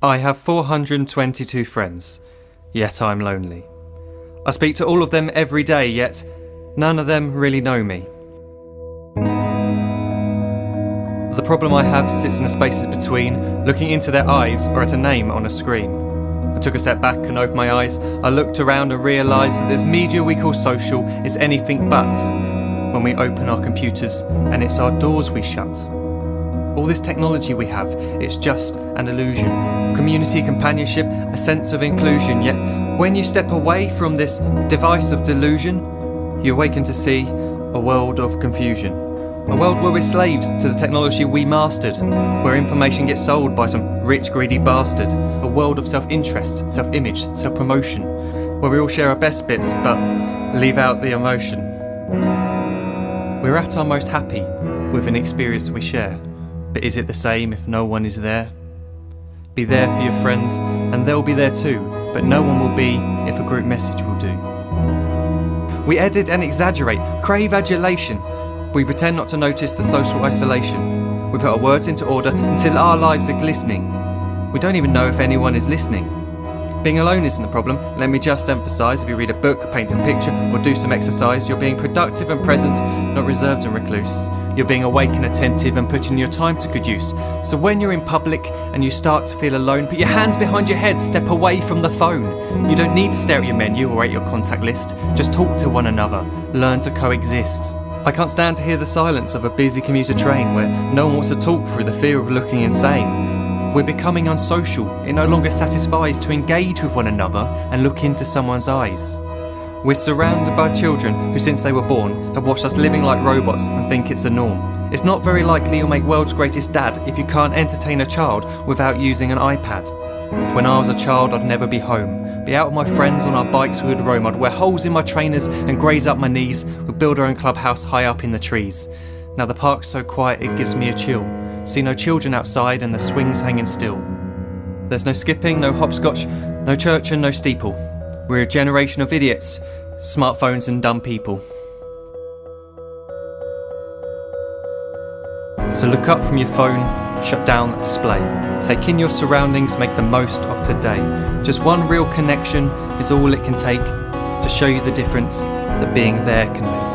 I have 422 friends, yet I'm lonely. I speak to all of them every day, yet none of them really know me. The problem I have sits in the spaces between looking into their eyes or at a name on a screen. I took a step back and opened my eyes. I looked around and realised that this media we call social is anything but when we open our computers and it's our doors we shut. All this technology we have, it's just an illusion. Community, companionship, a sense of inclusion. Yet when you step away from this device of delusion, you awaken to see a world of confusion. A world where we're slaves to the technology we mastered, where information gets sold by some rich, greedy bastard. A world of self-interest, self-image, self-promotion, where we all share our best bits but leave out the emotion. We're at our most happy with an experience we share. But is it the same if no one is there? Be there for your friends and they'll be there too, but no one will be if a group message will do. We edit and exaggerate, crave adulation. We pretend not to notice the social isolation. We put our words into order until our lives are glistening. We don't even know if anyone is listening. Being alone isn't the problem. Let me just emphasise, if you read a book, paint a picture or do some exercise, you're being productive and present, not reserved and recluse. You're being awake and attentive and putting your time to good use. So when you're in public and you start to feel alone, put your hands behind your head, step away from the phone. You don't need to stare at your menu or at your contact list. Just talk to one another, learn to coexist. I can't stand to hear the silence of a busy commuter train where no one wants to talk through the fear of looking insane. We're becoming unsocial. It no longer satisfies to engage with one another and look into someone's eyes. We're surrounded by children who, since they were born, have watched us living like robots and think it's the norm. It's not very likely you'll make world's greatest dad if you can't entertain a child without using an iPad. When I was a child, I'd never be home. Be out with my friends on our bikes, we would roam. I'd wear holes in my trainers and graze up my knees. We'd build our own clubhouse high up in the trees. Now the park's so quiet it gives me a chill. See no children outside and the swings hanging still. There's no skipping, no hopscotch, no church and no steeple. We're a generation of idiots, smartphones and dumb people. So look up from your phone, shut down the display. Take in your surroundings, make the most of today. Just one real connection is all it can take to show you the difference that being there can make.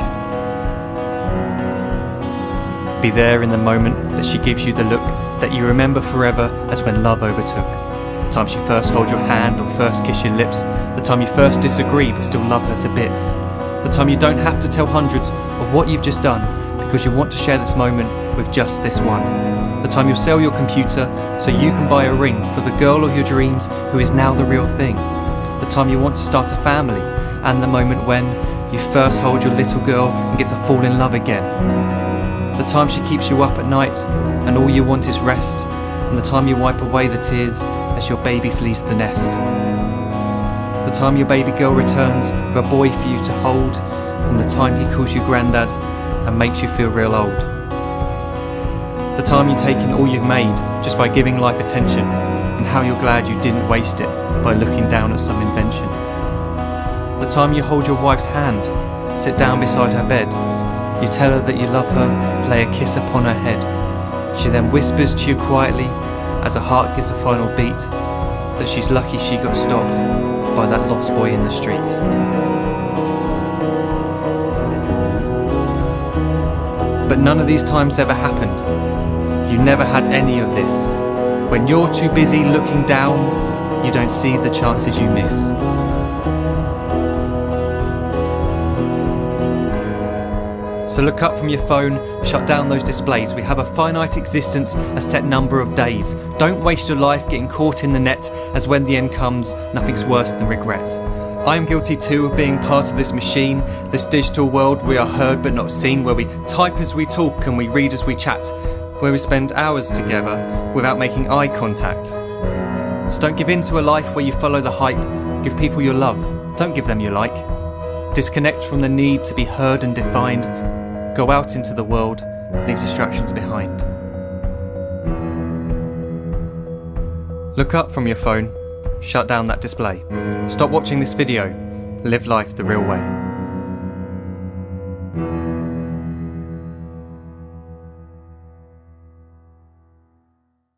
Be there in the moment that she gives you the look that you remember forever as when love overtook. The time she first holds your hand or first kiss your lips. The time you first disagree but still love her to bits. The time you don't have to tell hundreds of what you've just done because you want to share this moment with just this one. The time you'll sell your computer so you can buy a ring for the girl of your dreams who is now the real thing. The time you want to start a family, and the moment when you first hold your little girl and get to fall in love again. The time she keeps you up at night and all you want is rest, and the time you wipe away the tears as your baby flees the nest. The time your baby girl returns with a boy for you to hold, and the time he calls you granddad and makes you feel real old. The time you take in all you've made just by giving life attention, and how you're glad you didn't waste it by looking down at some invention. The time you hold your wife's hand, sit down beside her bed, you tell her that you love her, lay a kiss upon her head. She then whispers to you quietly as her heart gives a final beat that she's lucky she got stopped by that lost boy in the street. But none of these times ever happened. You never had any of this. When you're too busy looking down, you don't see the chances you miss. So look up from your phone, shut down those displays. We have a finite existence, a set number of days. Don't waste your life getting caught in the net, as when the end comes, nothing's worse than regret. I am guilty too of being part of this machine, this digital world we are heard but not seen, where we type as we talk and we read as we chat, where we spend hours together without making eye contact. So don't give in to a life where you follow the hype. Give people your love, don't give them your like. Disconnect from the need to be heard and defined. Go out into the world, leave distractions behind. Look up from your phone, shut down that display. Stop watching this video, live life the real way.